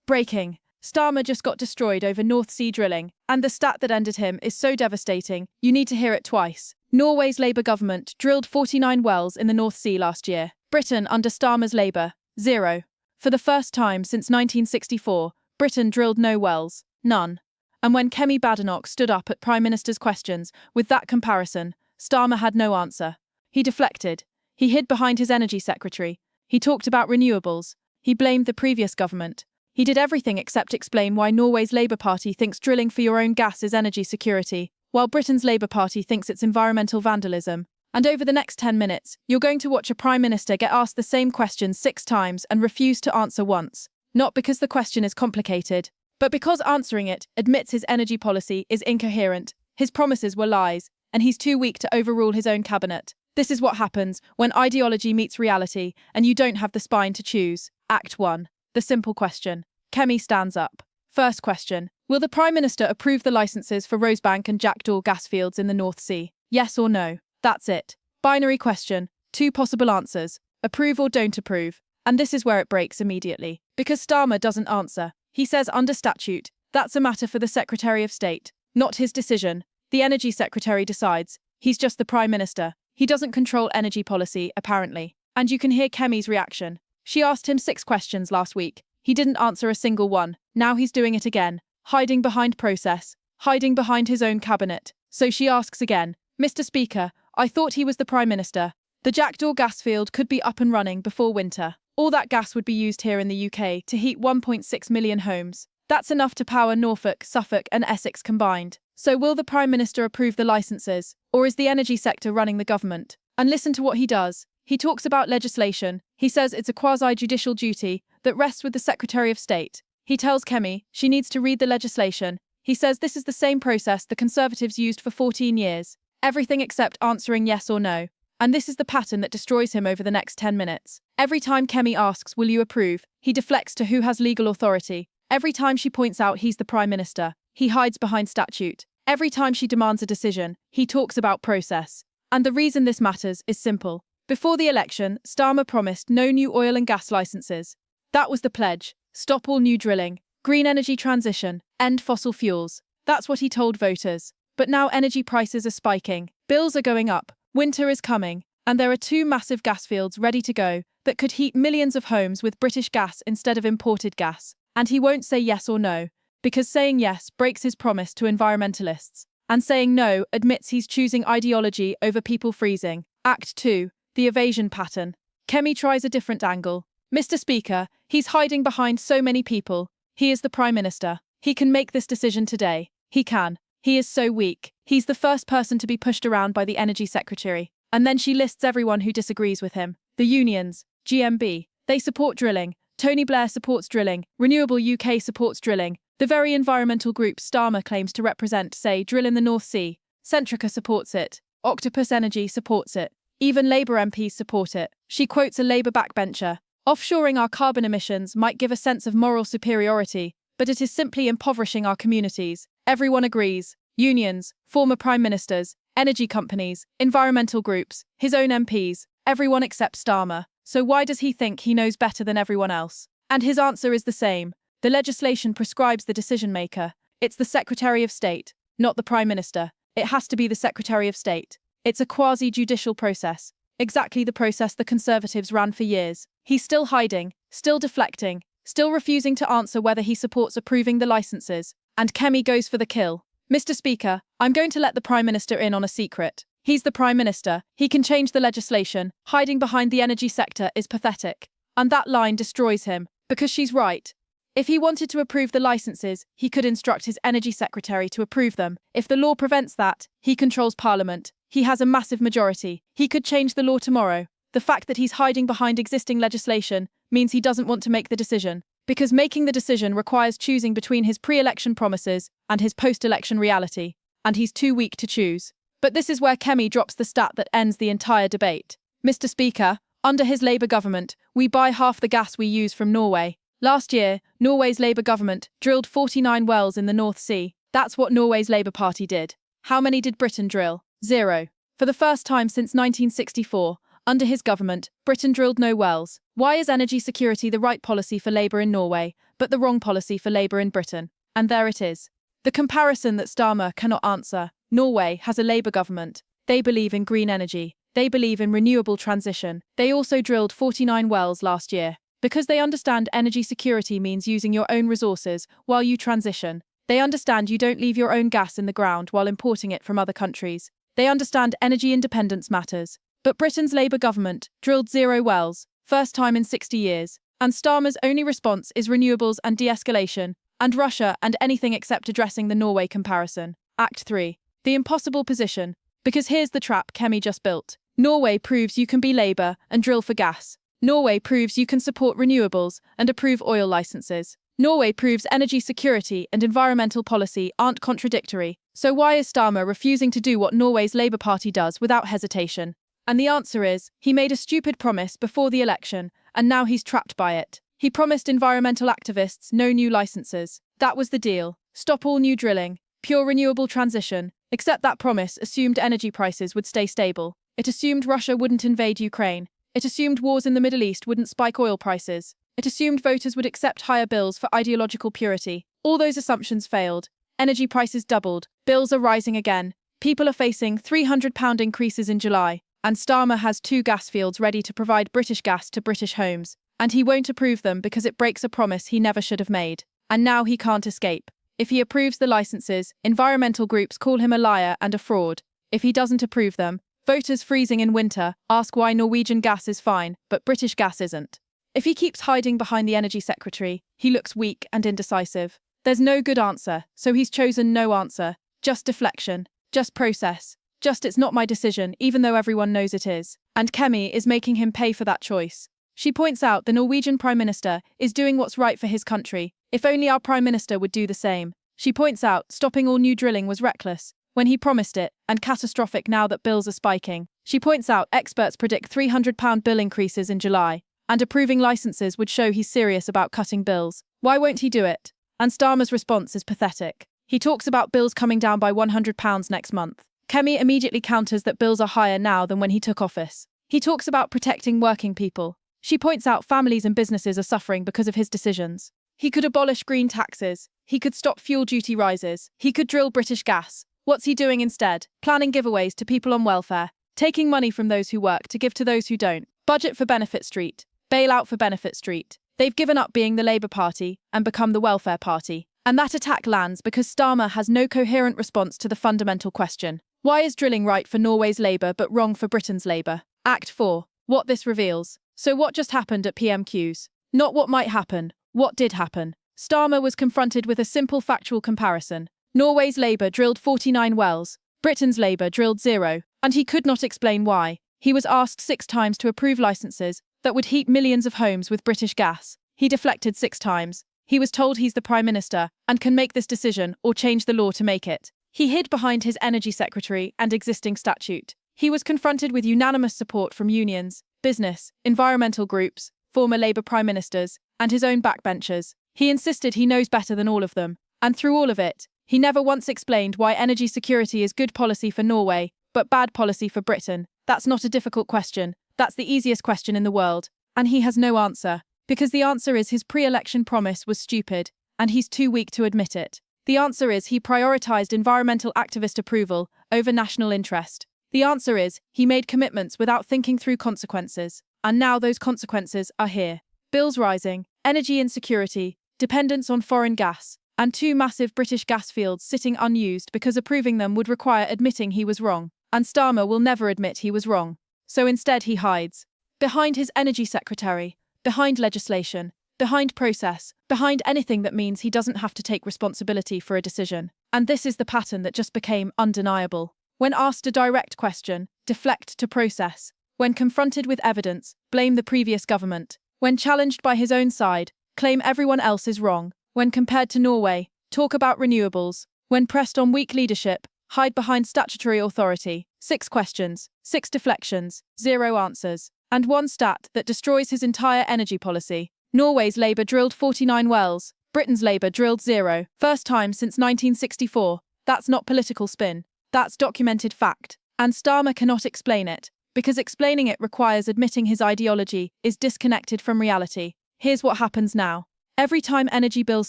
Breaking. Starmer just got destroyed over North Sea drilling, and the stat that ended him is so devastating, you need to hear it twice. Norway's Labour government drilled 49 wells in the North Sea last year. Britain, under Starmer's Labour, 0. For the first time since 1964, Britain drilled no wells, none. And when Kemi stood up at Prime Minister's questions with that comparison, Starmer had no answer. He deflected. He hid behind his energy secretary. He talked about renewables. He blamed the previous government. He did everything except explain why Norway's Labour Party thinks drilling for your own gas is energy security, while Britain's Labour Party thinks it's environmental vandalism. And over the next 10 minutes, you're going to watch a Prime Minister get asked the same question 6 times and refuse to answer once. Not because the question is complicated, but because answering it admits his energy policy is incoherent, his promises were lies, and he's too weak to overrule his own cabinet. This is what happens when ideology meets reality and you don't have the spine to choose. Act 1. The simple question. Kemi stands up. First question. Will the Prime Minister approve the licences for Rosebank and Jackdaw gas fields in the North Sea? Yes or no? That's it. Binary question. 2 possible answers. Approve or don't approve. And this is where it breaks immediately. Because Starmer doesn't answer. He says under statute, that's a matter for the Secretary of State. Not his decision. The Energy Secretary decides. He's just the Prime Minister. He doesn't control energy policy, apparently. And you can hear Kemi's reaction. She asked him 6 questions last week. He didn't answer a single one. Now he's doing it again. Hiding behind process. Hiding behind his own cabinet. So she asks again, Mr. Speaker, I thought he was the Prime Minister. The Jackdaw gas field could be up and running before winter. All that gas would be used here in the UK to heat 1.6 million homes. That's enough to power Norfolk, Suffolk and Essex combined. So will the Prime Minister approve the licences? Or is the energy sector running the government? And listen to what he does. He talks about legislation. He says it's a quasi-judicial duty that rests with the Secretary of State. He tells Kemi she needs to read the legislation. He says this is the same process the Conservatives used for 14 years. Everything except answering yes or no. And this is the pattern that destroys him over the next 10 minutes. Every time Kemi asks, will you approve, he deflects to who has legal authority. Every time she points out he's the Prime Minister, he hides behind statute. Every time she demands a decision, he talks about process. And the reason this matters is simple. Before the election, Starmer promised no new oil and gas licences. That was the pledge. Stop all new drilling. Green energy transition. End fossil fuels. That's what he told voters. But now energy prices are spiking. Bills are going up. Winter is coming. And there are 2 massive gas fields ready to go that could heat millions of homes with British gas instead of imported gas. And he won't say yes or no, because saying yes breaks his promise to environmentalists. And saying no admits he's choosing ideology over people freezing. Act 2. The evasion pattern. Kemi tries a different angle. Mr. Speaker, he's hiding behind so many people. He is the Prime Minister. He can make this decision today. He can. He is so weak. He's the first person to be pushed around by the Energy Secretary. And then she lists everyone who disagrees with him. The unions, GMB, they support drilling. Tony Blair supports drilling. Renewable UK supports drilling. The very environmental groups Starmer claims to represent say drill in the North Sea. Centrica supports it. Octopus Energy supports it. Even Labour MPs support it. She quotes a Labour backbencher. Offshoring our carbon emissions might give a sense of moral superiority, but it is simply impoverishing our communities. Everyone agrees. Unions, former prime ministers, energy companies, environmental groups, his own MPs, everyone except Starmer. So why does he think he knows better than everyone else? And his answer is the same. The legislation prescribes the decision-maker. It's the Secretary of State, not the Prime Minister. It has to be the Secretary of State. It's a quasi-judicial process. Exactly the process the Conservatives ran for years. He's still hiding, still deflecting, still refusing to answer whether he supports approving the licences. And Kemi goes for the kill. Mr. Speaker, I'm going to let the Prime Minister in on a secret. He's the Prime Minister. He can change the legislation. Hiding behind the energy sector is pathetic. And that line destroys him, because she's right. If he wanted to approve the licences, he could instruct his Energy Secretary to approve them. If the law prevents that, he controls Parliament. He has a massive majority. He could change the law tomorrow. The fact that he's hiding behind existing legislation means he doesn't want to make the decision. Because making the decision requires choosing between his pre-election promises and his post-election reality. And he's too weak to choose. But this is where Kemi drops the stat that ends the entire debate. Mr. Speaker, under his Labour government, we buy half the gas we use from Norway. Last year, Norway's Labour government drilled 49 wells in the North Sea. That's what Norway's Labour Party did. How many did Britain drill? 0. For the first time since 1964, Under his government, Britain drilled no wells. Why is energy security the right policy for Labour in Norway, but the wrong policy for Labour in Britain? And there it is. The comparison that Starmer cannot answer. Norway has a Labour government. They believe in green energy. They believe in renewable transition. They also drilled 49 wells last year. Because they understand energy security means using your own resources while you transition. They understand you don't leave your own gas in the ground while importing it from other countries. They understand energy independence matters. But Britain's Labour government drilled 0 wells, first time in 60 years. And Starmer's only response is renewables and de-escalation, and Russia and anything except addressing the Norway comparison. Act 3. The impossible position. Because here's the trap Kemi just built. Norway proves you can be Labour and drill for gas. Norway proves you can support renewables and approve oil licenses. Norway proves energy security and environmental policy aren't contradictory. So why is Starmer refusing to do what Norway's Labour Party does without hesitation? And the answer is, he made a stupid promise before the election, and now he's trapped by it. He promised environmental activists no new licenses. That was the deal. Stop all new drilling. Pure renewable transition. Except that promise assumed energy prices would stay stable. It assumed Russia wouldn't invade Ukraine. It assumed wars in the Middle East wouldn't spike oil prices. It assumed voters would accept higher bills for ideological purity. All those assumptions failed. Energy prices doubled. Bills are rising again. People are facing £300 increases in July. And Starmer has 2 gas fields ready to provide British gas to British homes. And he won't approve them because it breaks a promise he never should have made. And now he can't escape. If he approves the licenses, environmental groups call him a liar and a fraud. If he doesn't approve them, voters freezing in winter ask why Norwegian gas is fine, but British gas isn't. If he keeps hiding behind the Energy Secretary, he looks weak and indecisive. There's no good answer, so he's chosen no answer. Just deflection. Just process. Just it's not my decision, even though everyone knows it is. And Kemi is making him pay for that choice. She points out the Norwegian Prime Minister is doing what's right for his country. If only our Prime Minister would do the same. She points out stopping all new drilling was reckless when he promised it, and catastrophic now that bills are spiking. She points out experts predict £300 bill increases in July, and approving licenses would show he's serious about cutting bills. Why won't he do it? And Starmer's response is pathetic. He talks about bills coming down by £100 next month. Kemi immediately counters that bills are higher now than when he took office. He talks about protecting working people. She points out families and businesses are suffering because of his decisions. He could abolish green taxes. He could stop fuel duty rises. He could drill British gas. What's he doing instead? Planning giveaways to people on welfare. Taking money from those who work to give to those who don't. Budget for Benefit Street. Bailout for Benefit Street. They've given up being the Labour Party and become the Welfare Party. And that attack lands because Starmer has no coherent response to the fundamental question. Why is drilling right for Norway's Labour but wrong for Britain's Labour? Act 4. What this reveals. So what just happened at PMQs? Not what might happen. What did happen? Starmer was confronted with a simple factual comparison. Norway's Labour drilled 49 wells. Britain's Labour drilled 0. And he could not explain why. He was asked 6 times to approve licenses that would heat millions of homes with British gas. He deflected 6 times. He was told he's the Prime Minister and can make this decision or change the law to make it. He hid behind his Energy Secretary and existing statute. He was confronted with unanimous support from unions, business, environmental groups, former Labour Prime Ministers, and his own backbenchers. He insisted he knows better than all of them. And through all of it, he never once explained why energy security is good policy for Norway, but bad policy for Britain. That's not a difficult question. That's the easiest question in the world. And he has no answer. Because the answer is his pre-election promise was stupid, and he's too weak to admit it. The answer is he prioritised environmental activist approval over national interest. The answer is he made commitments without thinking through consequences. And now those consequences are here. Bills rising, energy insecurity, dependence on foreign gas, and 2 massive British gas fields sitting unused because approving them would require admitting he was wrong. And Starmer will never admit he was wrong. So instead he hides. Behind his Energy Secretary, behind legislation, behind process, behind anything that means he doesn't have to take responsibility for a decision. And this is the pattern that just became undeniable. When asked a direct question, deflect to process. When confronted with evidence, blame the previous government. When challenged by his own side, claim everyone else is wrong. When compared to Norway, talk about renewables. When pressed on weak leadership, hide behind statutory authority. 6 questions, 6 deflections, 0 answers. And 1 stat that destroys his entire energy policy. Norway's Labour drilled 49 wells. Britain's Labour drilled 0. First time since 1964. That's not political spin. That's documented fact. And Starmer cannot explain it. because explaining it requires admitting his ideology is disconnected from reality. Here's what happens now. Every time energy bills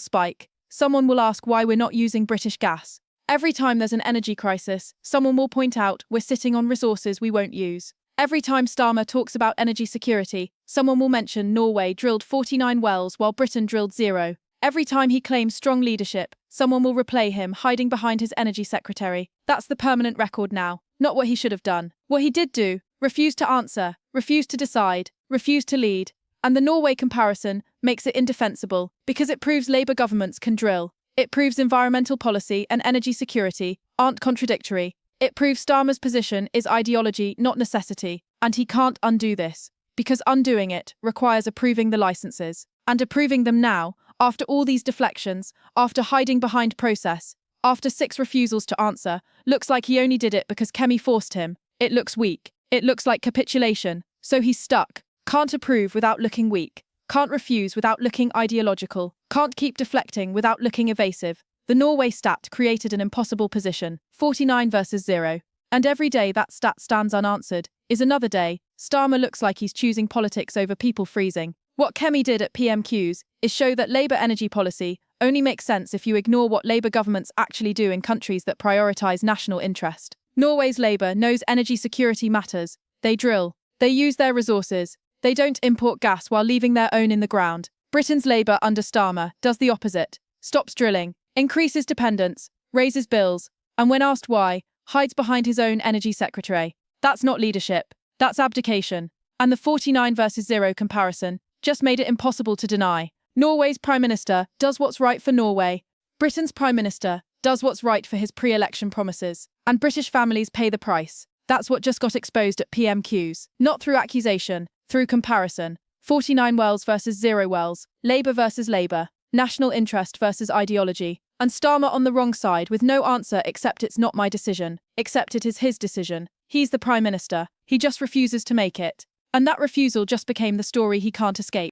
spike, someone will ask why we're not using British gas. Every time there's an energy crisis, someone will point out we're sitting on resources we won't use. Every time Starmer talks about energy security, someone will mention Norway drilled 49 wells while Britain drilled 0. Every time he claims strong leadership, someone will replay him hiding behind his energy secretary. That's the permanent record now, not what he should have done. What he did do: refuse to answer, refuse to decide, refuse to lead. And the Norway comparison makes it indefensible because it proves Labour governments can drill. It proves environmental policy and energy security aren't contradictory. It proves Starmer's position is ideology, not necessity. And he can't undo this, because undoing it requires approving the licenses. And approving them now, after all these deflections, after hiding behind process, after 6 refusals to answer, looks like he only did it because Kemi forced him. It looks weak. It looks like capitulation. So he's stuck. Can't approve without looking weak. Can't refuse without looking ideological. Can't keep deflecting without looking evasive. The Norway stat created an impossible position, 49 versus 0. And every day that stat stands unanswered is another day. Starmer looks like he's choosing politics over people freezing. What Kemi did at PMQs is show that Labour energy policy only makes sense if you ignore what Labour governments actually do in countries that prioritise national interest. Norway's Labour knows energy security matters. They drill. They use their resources. They don't import gas while leaving their own in the ground. Britain's Labour under Starmer does the opposite. Stops drilling, increases dependence, raises bills, and when asked why, hides behind his own energy secretary. That's not leadership. That's abdication. And the 49 versus 0 comparison just made it impossible to deny. Norway's Prime Minister does what's right for Norway. Britain's Prime Minister does what's right for his pre-election promises. And British families pay the price. That's what just got exposed at PMQs. Not through accusation, through comparison. 49 wells versus 0 wells. Labour versus Labour. National interest versus ideology. And Starmer on the wrong side with no answer except it's not my decision. Except it is his decision. He's the Prime Minister. He just refuses to make it. And that refusal just became the story he can't escape.